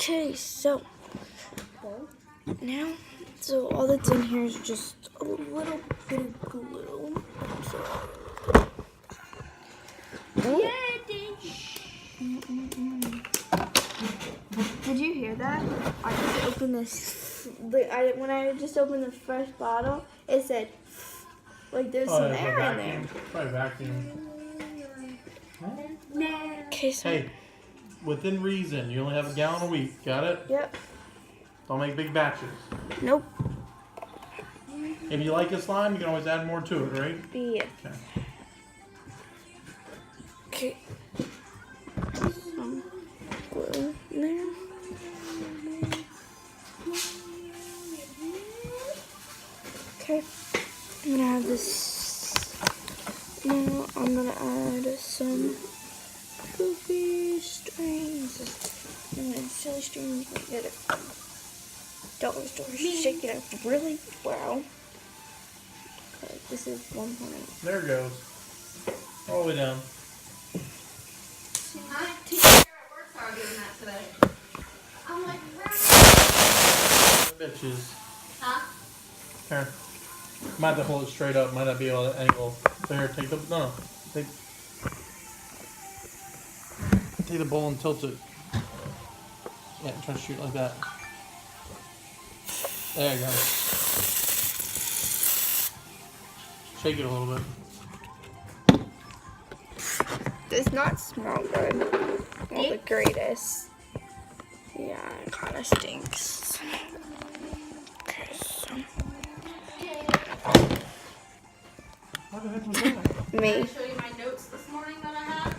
Okay, so now, so all that's in here is just a little bit of glue. Oh. Did you hear that? I just opened this. When I just opened the fresh bottle, it said, like there's some air in there. Probably vacuum. Okay, so. Hey, within reason, you only have a gallon a week. Got it? Yep. Don't make big batches. Nope. If you like a slime, you can always add more to it, right? Yeah. Okay. Okay. Some glue in there. Okay. I'm gonna add this. Now I'm gonna add some goofy strings. I'm gonna silly strings. Get it. Dollar store. Shake it up really well. Okay, this is 1 point. There it goes. All the way down. My teacher at work started doing that today. I'm like, Bitches. huh? Here. Might have to hold it straight up. Might not be able to angle. So here, take the take the bowl and tilt it. Yeah, try to shoot it like that. There you go. Shake it a little bit. Does not smell good. Not the greatest. Yeah, it kind of stinks. Okay, so. What the heck was that? Me. Can I show you my notes this morning that I had?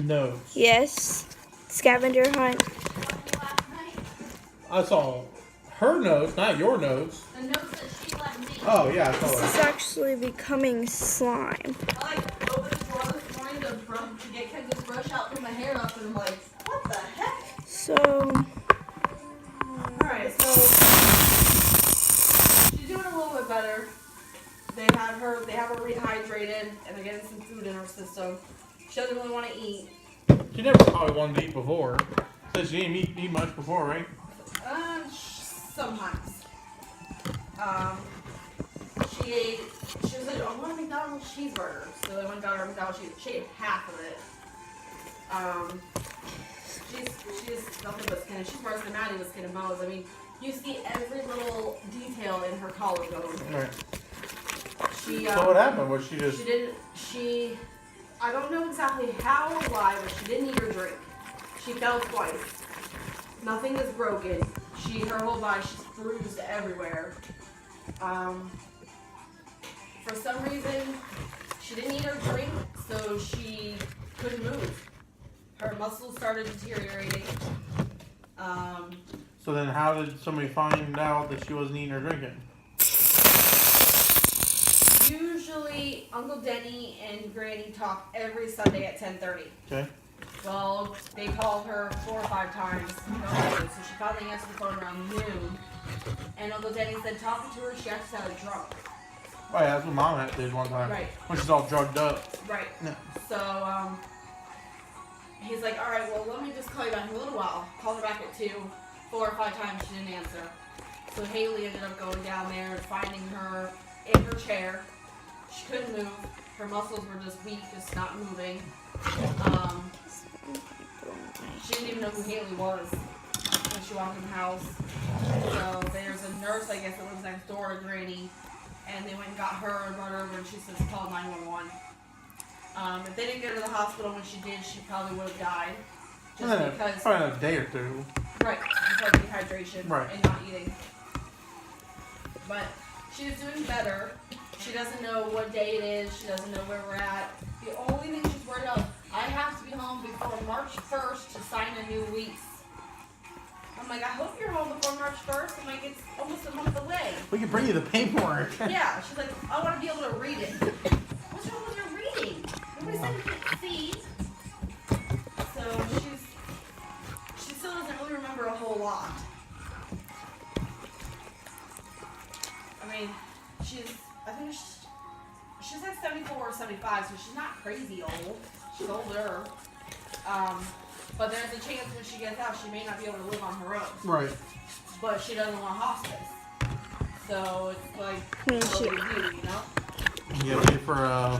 Notes. Yes. Scavenger hunt. Last night. I saw her notes, not your notes. The notes that she left me. Oh yeah, I saw This is that. actually becoming slime. I like opened the drawer this morning to get Kendall's brush out from my hair up, and I'm like, what the heck? So, Alright, so she's doing a little bit better. They have her rehydrated, and they're getting some food in her system. She doesn't really want to eat. She never probably wanted to eat before. Said she didn't eat much before, right? Sometimes. She was like, I want a McDonald's cheeseburger. So I went and got her a McDonald's cheeseburger. She ate half of it. She's nothing but skin. She's worse than Maddie with skin and bones. I mean, you see every little detail in her collarbone. Right. She, So what happened? Was she just? I don't know exactly how or why, but she didn't eat or drink. She fell twice. Nothing is broken. Her whole body, she's bruised everywhere. For some reason, she didn't eat or drink, so she couldn't move. Her muscles started deteriorating. So then, how did somebody find out that she wasn't eating or drinking? Usually, Uncle Denny and Granny talk every Sunday at 10:30. Okay. Well, they called her 4 or 5 times. So she finally answered the phone around noon. And Uncle Denny said talking to her, she actually sounded drunk. Oh yeah, that's what Mom did one time. Right. When she's all drugged up. Right. Yeah. So, he's like, all right, well, let me just call you back in a little while. Called her back at 2, 4 or 5 times, she didn't answer. So Haley ended up going down there and finding her in her chair. She couldn't move. Her muscles were just weak, just not moving. She didn't even know who Haley was when she walked in the house. So there's a nurse, I guess, that lives next door to Granny, and they went and got her and brought her over, and she says call 911. If they didn't get her to the hospital when she did, she probably would have died. Just because. Probably a day or two. Right, just like dehydration and not eating. But she's doing better. She doesn't know what day it is. She doesn't know where we're at. The only thing she's worried about, I have to be home before March 1st to sign a new lease. I'm like, I hope you're home before March 1st. I'm like, it's almost a month away. We can bring you the paperwork. Yeah, she's like, I want to be able to read it. What's wrong with your reading? Nobody said you can't see. So she still doesn't really remember a whole lot. I mean, I think she's like 74 or 75, so she's not crazy old. She's older. But there's a chance when she gets out, she may not be able to live on her own. Right. But she doesn't want hospice. So it's like, what do you do, you know? You gotta wait for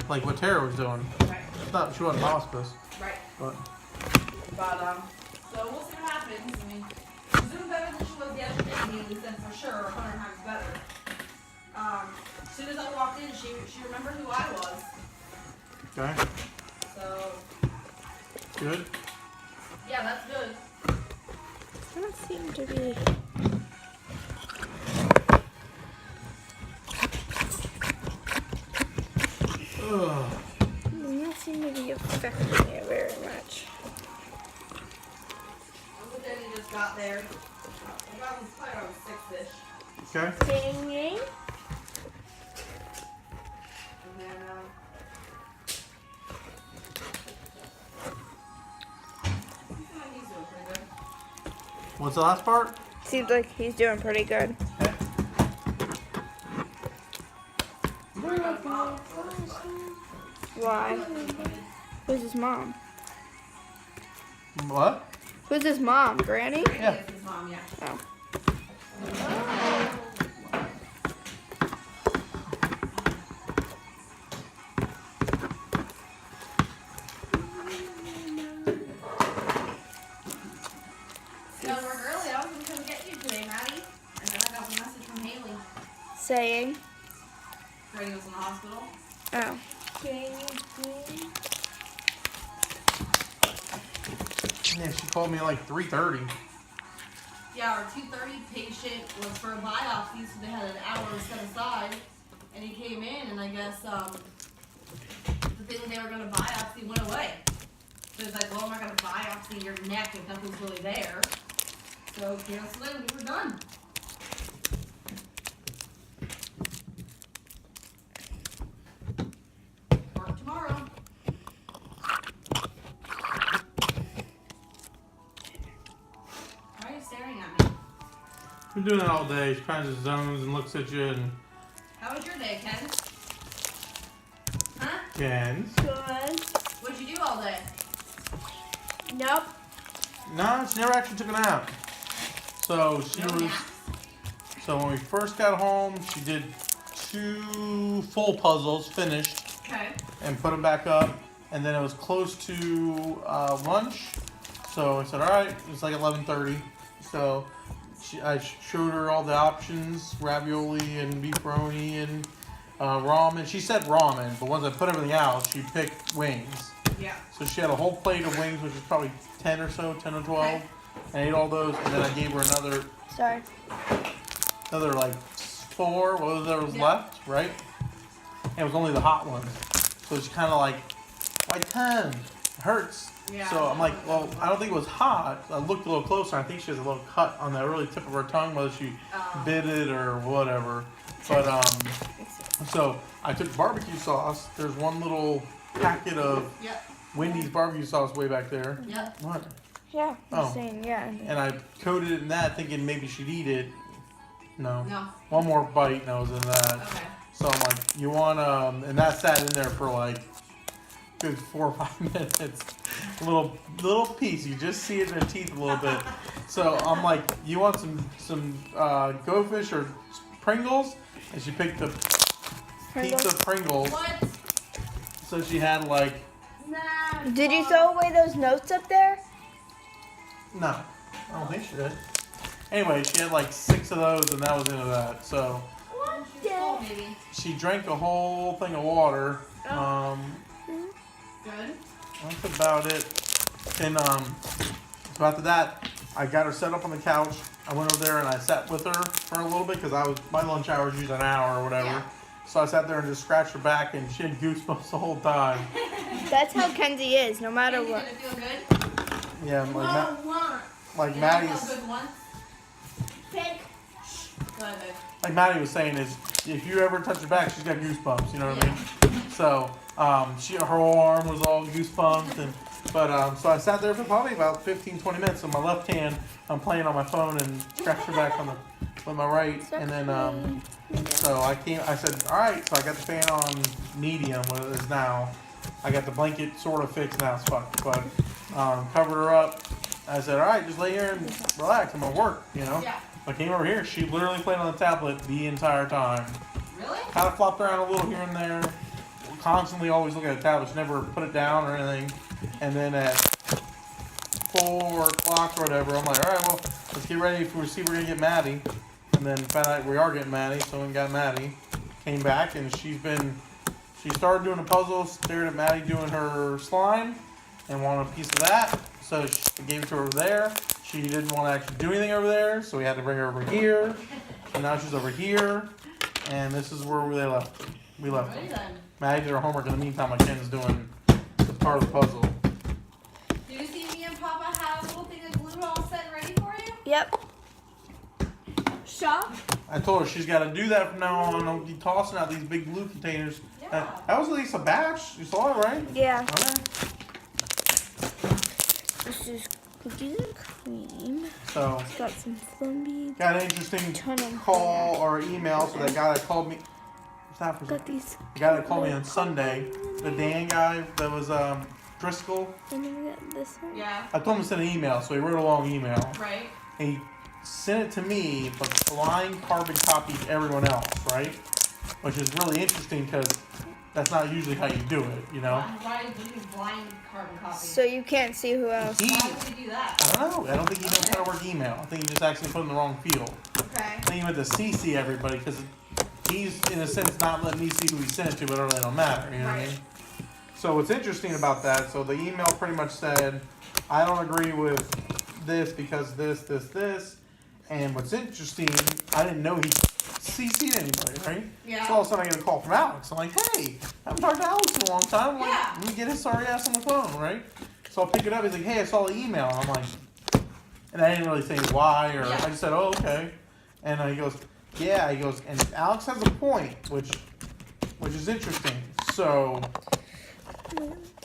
like what Tara was doing. Right. It's not, she wasn't hospice. Right. But So we'll see what happens. I mean, she's doing better than she was yesterday. I mean, then for sure, 100 times better. As soon as I walked in, she remembered who I was. okay. So Good. yeah, that's good. Doesn't seem to be. Ugh. Does not seem to be affecting it very much. Uncle Denny just got there. I got him probably around 6-ish. Okay. Singing. And then, he's doing pretty good. What's the last part? Seems like he's doing pretty good. Okay. Why? Who's his mom? What? Who's his mom? Granny? Yeah. It's his mom, yeah. Oh. Got to work early. I was going to come get you today, Maddie. And then I got a message from Haley. Saying. Freddie was in the hospital. Oh. Yeah, she called me at like 3:30. Yeah, our 2:30 patient was for a biopsy, so they had an hour set aside. And he came in, and I guess the thing they were going to biopsy went away. So it's like, well, I'm not going to biopsy your neck if nothing's really there. So cancel it, and we were done. Work tomorrow. Why are you staring at me? Been doing that all day. She kind of just zones and looks at you and How was your day, Ken? Huh? Jens. Good. What'd you do all day? Nope. No, she never actually took a nap. So she No was. naps? So when we first got home, she did 2 full puzzles finished Okay. and put them back up, and then it was close to lunch. So I said, all right, it's like 11:30. So I showed her all the options: ravioli and beefaroni and ramen. She said ramen, but once I put everything out, she picked wings. Yeah. So she had a whole plate of wings, which is probably 10 or 12, Okay. and ate all those. And then I gave her another Sorry. like 4, whatever was Yeah. left, right? And it was only the hot ones. So she kind of like, why 10? It hurts. Yeah. So I'm like, well, I don't think it was hot. I looked a little closer. I think she has a little cut on the really tip of her tongue, whether she bit it or whatever. But so I took barbecue sauce. There's one little packet of Yep. Wendy's barbecue sauce way back there. Yep. What? Yeah. Oh. I'm saying yeah. And I coated it in that, thinking maybe she'd eat it. No. No. One more bite, and I was in that. Okay. So I'm like, you want and that sat in there for like good 4 or 5 minutes. Little piece, you just see it in her teeth a little bit. So I'm like, you want some Go Fish or Pringles? And she picked the pizza Pringles. What? So she had like, Nah. Did you throw away those notes up there? no, I don't think she did. Anyway, she had like 6 of those, and that was into that. So What? She's full, maybe. she drank a whole thing of water. Good. That's about it. And so after that, I got her set up on the couch. I went over there and I sat with her for a little bit because my lunch hour is usually an hour or whatever. Yeah. So I sat there and just scratched her back, and she had goosebumps the whole time. That's how Kenzie is, no matter Are you what. gonna feel good? Yeah, like You Maddie's, felt good once? Pick. Go ahead, babe. like Maddie was saying, is if you ever touch her back, she's got goosebumps. You know what I mean? So her whole arm was all goosebumped, but so I sat there for probably about 15-20 minutes. On my left hand, I'm playing on my phone and scratched her back with my right, and then so I said, all right. So I got the fan on medium, what it is now. I got the blanket sort of fixed now, it's fucked, but covered her up. I said, all right, just lay here and relax. I'm gonna work, you know. Yeah. I came over here. She literally played on the tablet the entire time. Really? Kind of flopped around a little here and there. Constantly always looking at the tablet. She never put it down or anything. And then at 4 o'clock or whatever, I'm like, all right, well, let's get ready for see if we're gonna get Maddie. And then found out we are getting Maddie, so we got Maddie. Came back and she started doing a puzzle, stared at Maddie doing her slime, and wanted a piece of that. So she gave it to her over there. She didn't want to actually do anything over there, so we had to bring her over here. And now she's over here, and this is where they left her. We left Ready her. then. Maddie did her homework in the meantime. My Ken's doing the part of the puzzle. Do you see me and Papa have a little thing of glue all set and ready for you? Yep. Shop? I told her she's got to do that from now on. Don't be tossing out these big glue containers. Yeah. That was at least a batch. You saw it, right? Yeah. Okay. This is cookies and cream. So, It's got some flumby. got an interesting Ton of call or email. So that guy that called me. What's that for? Got these. The guy that called me on Sunday, the Dan guy that was Driscoll. And then we got this one. Yeah. I told him to send an email, so he wrote a long email. Right. And he sent it to me, but blind carbon copied everyone else, right? Which is really interesting because that's not usually how you do it, you know? Why do you blind carbon copy? So you can't see who else. He, Why would you do that? I don't know. I don't think he knows how to work email. I think he just actually put it in the wrong field. Okay. I think he meant to CC everybody because he's, in a sense, not letting me see who he sent it to, but it really don't matter, you know what I Right. mean? So what's interesting about that, so the email pretty much said, I don't agree with this because this. And what's interesting, I didn't know he CC'd anybody, right? Yeah. So all of a sudden I get a call from Alex. I'm like, hey, I haven't talked to Alex in a long time. Like, Yeah. let me get his sorry ass on the phone, right? So I'll pick it up. He's like, hey, I saw the email. And I'm like, and I didn't really say why, or Yeah. I just said, oh, okay. And he goes, yeah. He goes, and Alex has a point, which is interesting. So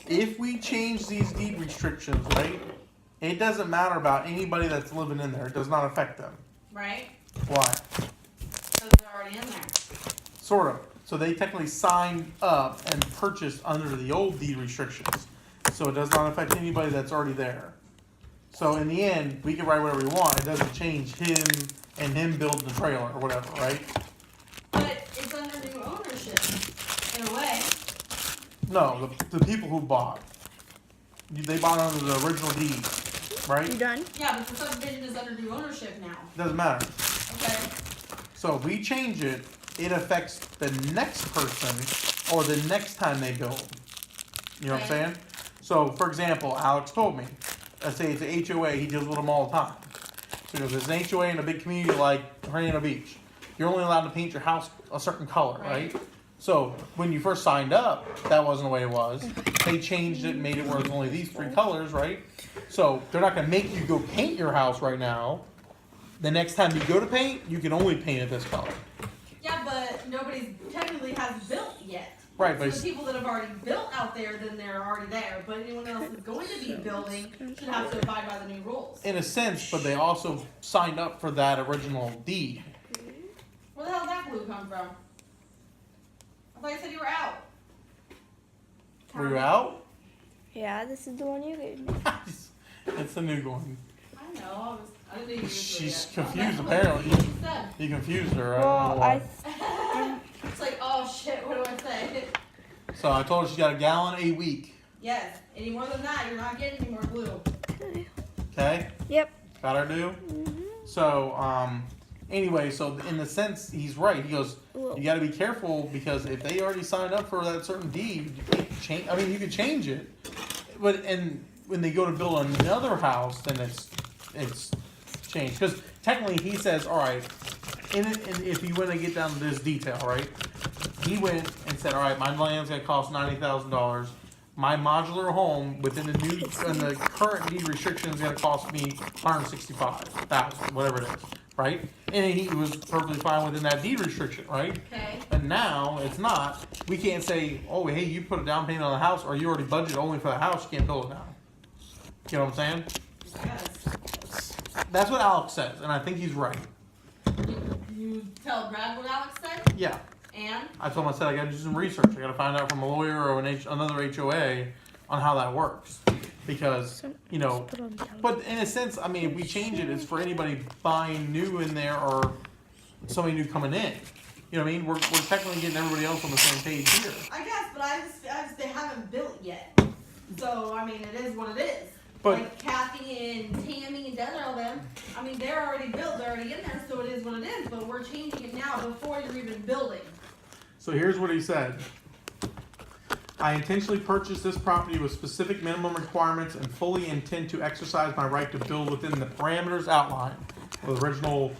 if we change these deed restrictions, right, it doesn't matter about anybody that's living in there. It does not affect them. Right? Why? Because they're already in there. Sort of. So they technically signed up and purchased under the old deed restrictions. So it does not affect anybody that's already there. So in the end, we can write whatever we want. It doesn't change him and him building the trailer or whatever, right? But it's under new ownership, in a way. No, the people who bought. They bought under the original deed, right? You done? Yeah, but the subdivision is under new ownership now. Doesn't matter. Okay. So if we change it, it affects the next person or the next time they build. You know what I'm Okay. saying? So, for example, Alex told me, let's say it's an HOA, he deals with them all the time. So he goes, there's an HOA in a big community like Hernando Beach. You're only allowed to paint your house a certain color, right? So when you first signed up, that wasn't the way it was. They changed it and made it where it's only these 3 colors, right? So they're not gonna make you go paint your house right now. The next time you go to paint, you can only paint it this color. Yeah, but nobody's technically has built yet. Right, So but the it's, people that have already built out there, then they're already there. But anyone else that's going to be building should have to abide by the new rules. in a sense, but they also signed up for that original deed. Where the hell did that glue come from? I thought you said you were out. Were you out? Yeah, this is the one you gave me. It's the new one. I know. I didn't even She's yet. confused, Okay, apparently. what you said. You confused her. I don't know Well, why. It's like, oh shit, what do I say? So I told her she's got a gallon a week. Yes, any more than that, you're not getting any more glue. Okay? Yep. Got her do? So, anyway, so in the sense, he's right. He goes, you got to be careful because if they already signed up for that certain deed, you can't change. I mean, you can change it, but and when they go to build another house, then it's changed because technically he says, all right. And if you want to get down to this detail, right? He went and said, all right, my land's gonna cost $90,000. My modular home within the new and the current deed restriction is gonna cost me $165,000, whatever it is, right? And he was perfectly fine within that deed restriction, right? Okay. And now it's not. We can't say, oh, hey, you put a down payment on the house, or you already budgeted only for the house. You can't build it now. You know what I'm saying? Yes. That's what Alex says, and I think he's right. You tell Brad what Alex said? Yeah. And? I told him, I gotta do some research. I gotta find out from a lawyer or another HOA on how that works. because, you know, Put on the other. but in a sense, I mean, if we change it, it's for anybody buying new in there or somebody new coming in. You know what I mean? We're technically getting everybody else on the same page here. I guess, but I just they haven't built yet. So I mean, it is what it is. But like Kathy and Tammy and Desert, all them. I mean, they're already built. They're already in there. So it is what it is. But we're changing it now before you're even building. so here's what he said. I intentionally purchased this property with specific minimum requirements and fully intend to exercise my right to build within the parameters outlined with original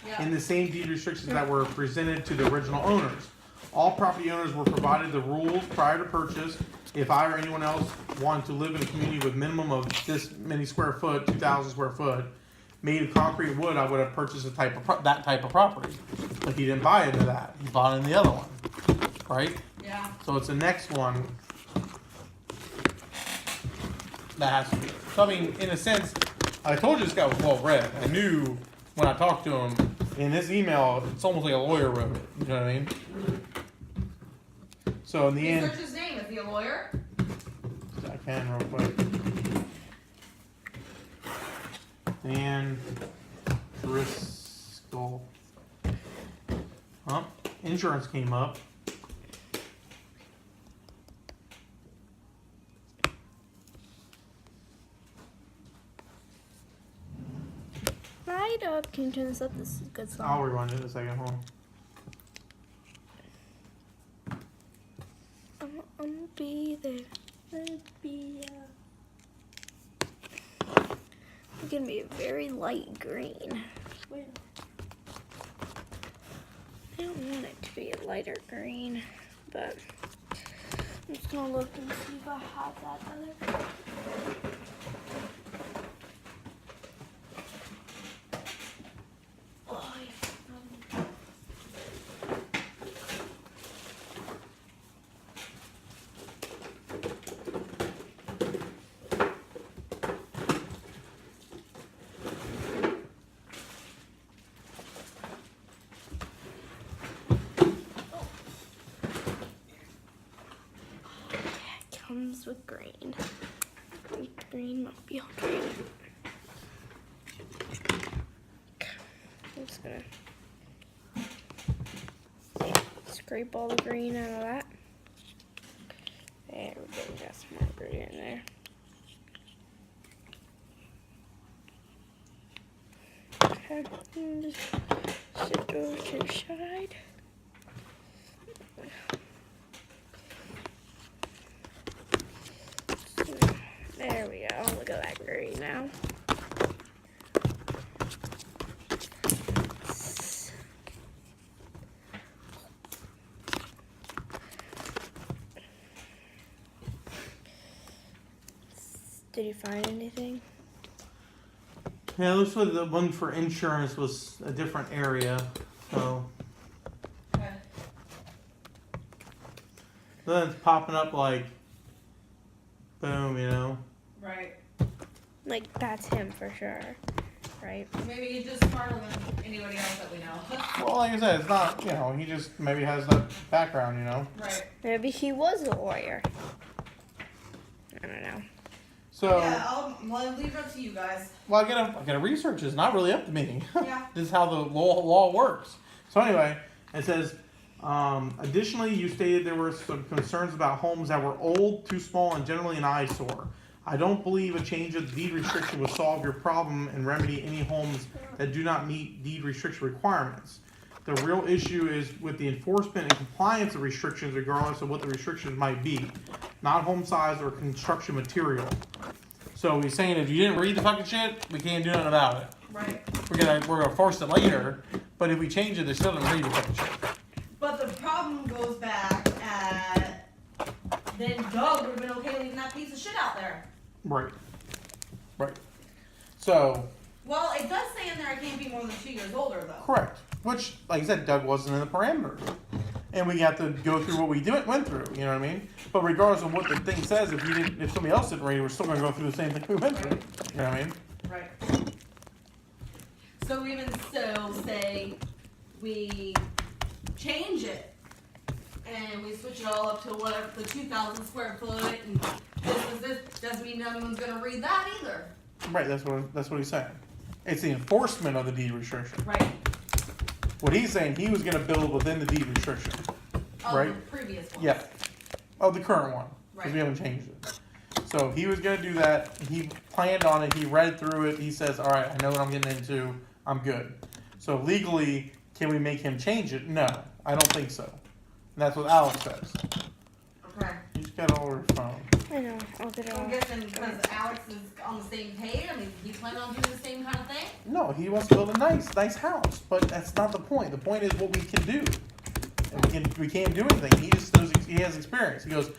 Yeah. in the same deed restrictions that were presented to the original owners. All property owners were provided the rules prior to purchase. If I or anyone else wanted to live in a community with minimum of this many square foot, 2,000 square foot, made of concrete wood, I would have purchased that type of property. But he didn't buy into that. He bought into the other one, right? Yeah. So it's the next one that has to be. So I mean, in a sense, I told you this guy was well read. I knew when I talked to him in his email, it's almost like a lawyer wrote it. You know what I mean? So in the end, Search his name. Is he a lawyer? I can real quick. And Driscoll. Insurance came up. Right up. Can you turn this up? This is a good song. I'll rewind it in a second. Hold on. I'm gonna be there. I'll be It's gonna be a very light green. I don't want it to be a lighter green, but I'm just gonna look and see if I have that other. Oh, yeah. Comes with green. Green must be all green. I'm just gonna scrape all the green out of that. There we go, we got some more green in there. Okay, and just shift over to the side. There we go. Look at that green now. Did you find anything? Yeah, it looks like the one for insurance was a different area. So Okay. then it's popping up like, boom, you know. Right. Like, that's him for sure, right? Maybe he's just smarter than anybody else that we know. Well, like I said, it's not, you know, he just maybe has that background, you know. Right. Maybe he was a lawyer. I don't know. So, Yeah, I'll leave it up to you guys. well, I gotta research. It's not really up to me. Yeah. This is how the law works. So anyway, it says, additionally, you stated there were some concerns about homes that were old, too small, and generally an eyesore. I don't believe a change of the deed restriction will solve your problem and remedy any homes that do not meet deed restriction requirements. The real issue is with the enforcement and compliance of restrictions regardless of what the restrictions might be, not home size or construction material. So he's saying if you didn't read the fucking shit, we can't do nothing about it. Right. We're gonna force it later, but if we change it, they still didn't read the fucking shit. But the problem goes back at then Doug would have been okay leaving that piece of shit out there. Right. Right. So, Well, it does say in there I can't be more than 2 years older though. correct. Which, like I said, Doug wasn't in the parameters. And we have to go through what we went through, you know what I mean? But regardless of what the thing says, if somebody else didn't read it, we're still gonna go through the same thing we went through. You know what I mean? Right. So even so, say we change it and we switch it all up to whatever the 2,000 square foot and this this doesn't mean no one's gonna read that either. Right, that's what he's saying. It's the enforcement of the deed restriction. Right. What he's saying, he was gonna build within the deed restriction. Right? The previous one. Yeah. Oh, the current one, because we Right. haven't changed it. So he was gonna do that, he planned on it, he read through it, he says, alright, I know what I'm getting into, I'm good. So legally, can we make him change it? No, I don't think so. And that's what Alex says. Okay. You just got all over your phone. I know. I'll get it I'm on. guessing because Alex is on the same page. I mean, he planned on doing the same kind of thing. No, he wants to build a nice house, but that's not the point. The point is what we can do. And we can't do anything. He just knows, he has experience. He goes,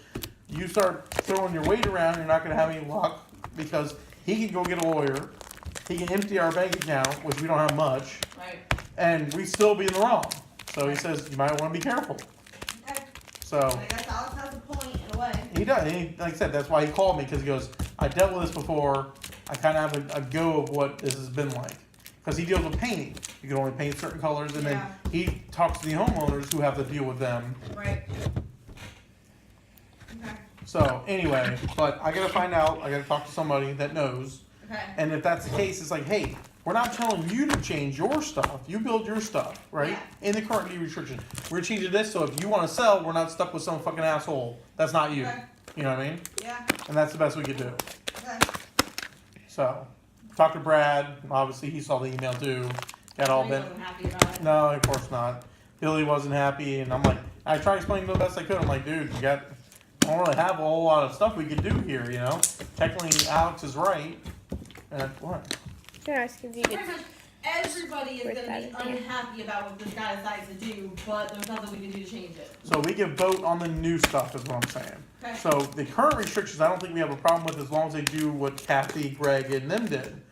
you start throwing your weight around, you're not gonna have any luck, because he can go get a lawyer, he can empty our bank account, which we don't have much, Right. and we still be in the wrong. So he says, you might wanna be careful. Okay. So, I guess Alex has a point in a way. he does, and he, like I said, that's why he called me, because he goes, I dealt with this before, I kinda have a go of what this has been like. Because he deals with painting, you can only paint certain colors, and Yeah. then he talks to the homeowners who have to deal with them. Right. Okay. So, anyway, but I gotta find out, I gotta talk to somebody that knows, Okay. and if that's the case, it's like, hey, we're not telling you to change your stuff, you build your stuff, right? Yeah. In the current deed restriction. We're changing this, so if you wanna sell, we're not stuck with some fucking asshole, that's not you. Okay. You know what I mean? Yeah. And that's the best we could do. Okay. So, talk to Brad, obviously he saw the email too, got all He bent. wasn't happy about it. No, of course not. Billy wasn't happy, and I'm like, I tried explaining the best I could. I'm like, dude, you got, I don't really have a whole lot of stuff we could do here, you know? Technically, Alex is right. And what? Can I ask if you Pretty could? much everybody is Where's going to be that in here? unhappy about what this guy decides to do, but there's nothing we can do to change it. So we can vote on the new stuff, is what I'm saying. Okay. So the current restrictions, I don't think we have a problem with as long as they do what Kathy, Greg, and them did.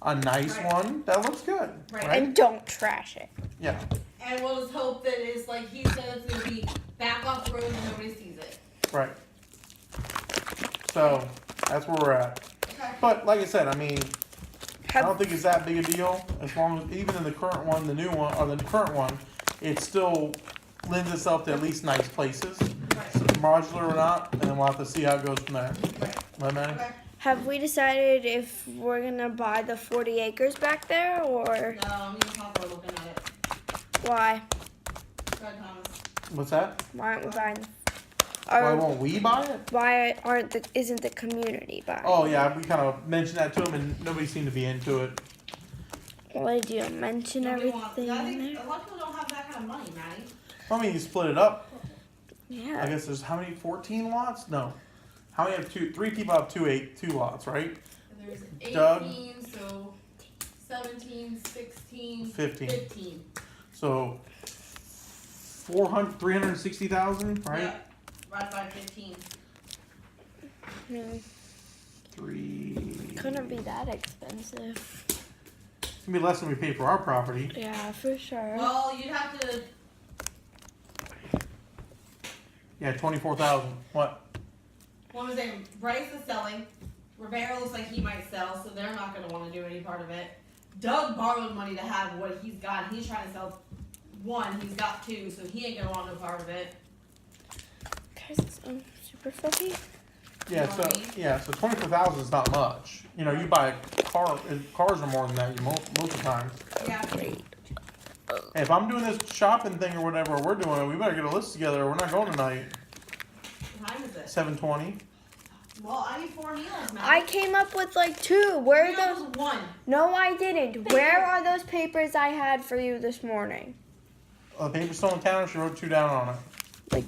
A nice Right. one that looks good, Right. right? And don't trash it. Yeah. And we'll just hope that it's like he said, it's going to be back off the road and nobody sees it. Right. So that's where we're at. Okay. But like I said, I mean, I don't Have, think it's that big a deal, as long as, even in the current one, the new one, or the current one, it still lends itself to at least nice places, Right. modular or not, and then we'll have to see how it goes from there. Right. Right, Manny? Okay. have we decided if we're gonna buy the 40 acres back there or No, me and Papa are looking at it. why? Go ahead, Thomas. What's that? Why aren't we buying? Why Or won't we buy it? why aren't the isn't the community buying? Oh yeah, we kind of mentioned that to him, and nobody seemed to be into it. Why did you mention Nobody wants- everything I in think there? a lot of people don't have that kind of money, Maddie. I mean, you split it up. I Yeah. guess there's how many? 14 lots? No. How many have two? 3 people have two lots, right? There's Doug. 18, so 17, 16, 15. 15. So 360,000, right? Yeah, right by 15. Three. Couldn't be that expensive. It's gonna be less than we pay for our property. Yeah, for sure. Well, you'd have to. Yeah, 24,000. What? What was it? Bryce is selling. Rivera looks like he might sell, so they're not going to want to do any part of it. Doug borrowed money to have what he's got. He's trying to sell one. He's got two, so he ain't going to want no part of it. Guys, it's super fluffy. Yeah, You know so what I mean? yeah, so 24,000 is not much. You know, you buy a car. Cars are more than that most of the time. Yeah. Great. Hey, if I'm doing this shopping thing or whatever we're doing, we better get a list together. We're not going tonight. What time is it? 7:20. Well, I need 4 meals, man. I came up with like 2. Where are That those? was 1. No, I didn't. Where are those papers I had for you this morning? The paper's still in town. She wrote 2 down on it.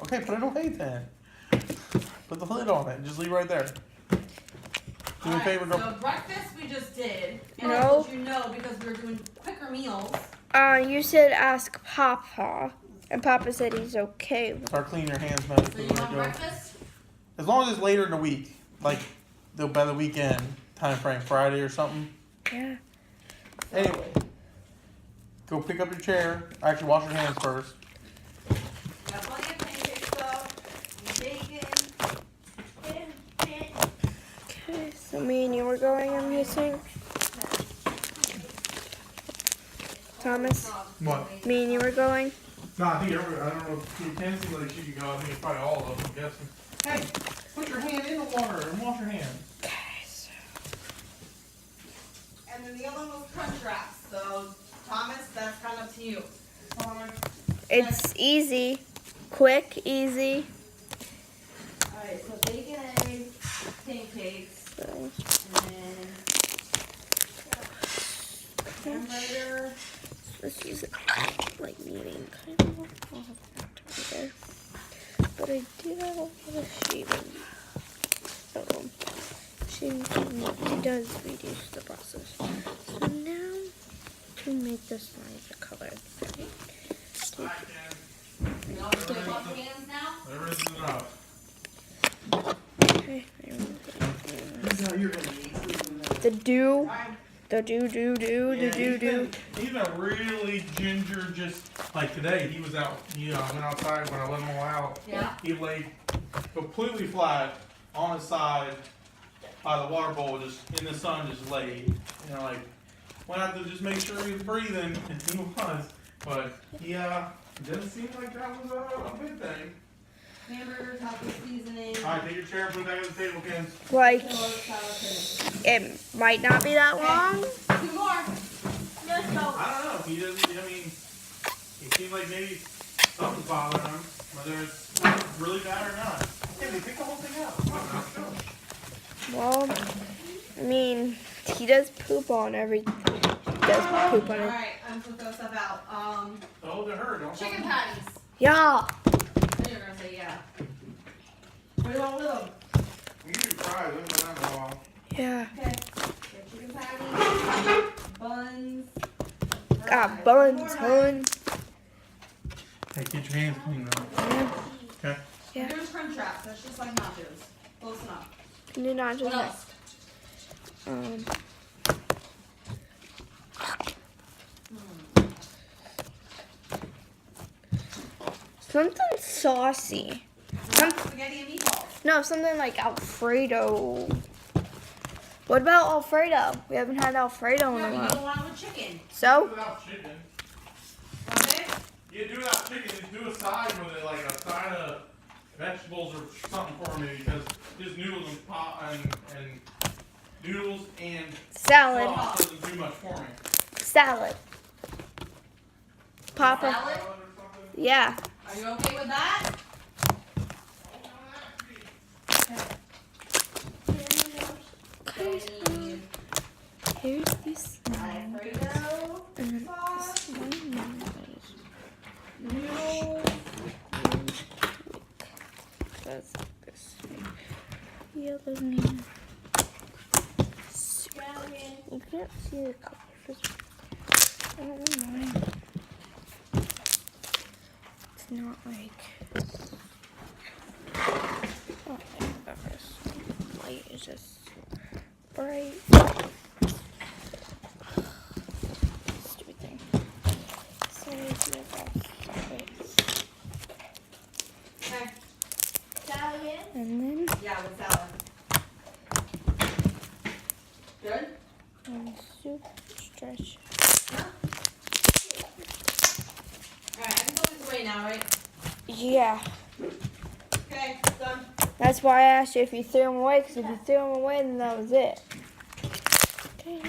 Okay, put it away then. Put the lid on it. Just leave it right there. Do me a favor, go. So breakfast we just did. And No. I told you no because we were doing quicker meals. You said ask Papa, and Papa said he's okay with. Start cleaning your hands, man. So you want breakfast? As long as it's later in the week, like by the weekend time frame, Friday or something. Yeah. Anyway, go pick up your chair. Actually, wash your hands first. Got plenty of pancakes though. Bacon. Okay, so me and you were going, I'm guessing. Thomas, What? me and you were going. No, I think I don't know if you can see like she can go. I think it's probably all of them, I'm guessing. Hey, put your hand in the water and wash your hands. And then the other one was crunch wraps. So, Thomas, that's kind of up to you. It's easy. Quick, easy. Alright, so bacon, eggs, pancakes, and then hamburger. This is like meeting kind of. I'll have that there. But I do have a lot of shaving. So shaving does reduce the process. So now to make this nice color. You want to wash your hands now? There is enough. Okay. The do. The do. He's a really ginger, just like today. He was out, I went outside when I let him all out. Yeah. He laid completely flat on his side by the water bowl, just in the sun, just laid. Like, went out to just make sure he was breathing, and he was. But, yeah, it doesn't seem like that was a good thing. Hamburger, taco seasoning. Alright, take your chair and put it back on the table, Ken. Like, Salad, it might not be that long. 2 more. Let's go. I don't know. He doesn't, it seems like maybe something's bothering him, whether it's really bad or not. Hey, they pick the whole thing out. Well, I mean, he does poop on everything. He does poop on it. Alright, I'm gonna throw stuff out. Hold to her, don't Chicken patties. Yeah. I knew you were gonna say yeah. What do you want with them? You can do fries, we haven't done that in a while. Yeah. Okay. Get chicken patties, buns. Got fries. buns, More hun. Hey, get your hands clean though. Yeah. Okay. Yeah. We're doing crunch wraps. That's just like nachos. Close enough. Can you not What just else? something saucy. Spaghetti and meatballs. No, something like Alfredo. What about Alfredo? We haven't had Alfredo in No, a you while. don't want it with chicken. So? Without chicken. Okay? You do it without chicken, just do a side with it, like a side of vegetables or something for me, because just noodles and and noodles and Salad. sauce doesn't do much for me. Salad. Papa. Salad? Salad or something? Yeah. Are you okay with that? Okay, so here's this. Alfredo And then sauce. this one. Noodles. That's this. The other name. You can't see the colors. I don't know why. It's not like. Oh, this light is just bright. Stupid thing. So here's Okay. and then Yeah, with salad. Good? soup stretch. Alright, I can throw this away now, right? Yeah. Okay, done. That's why I asked you if you threw them away, because if you threw them away, then that was it. Okay.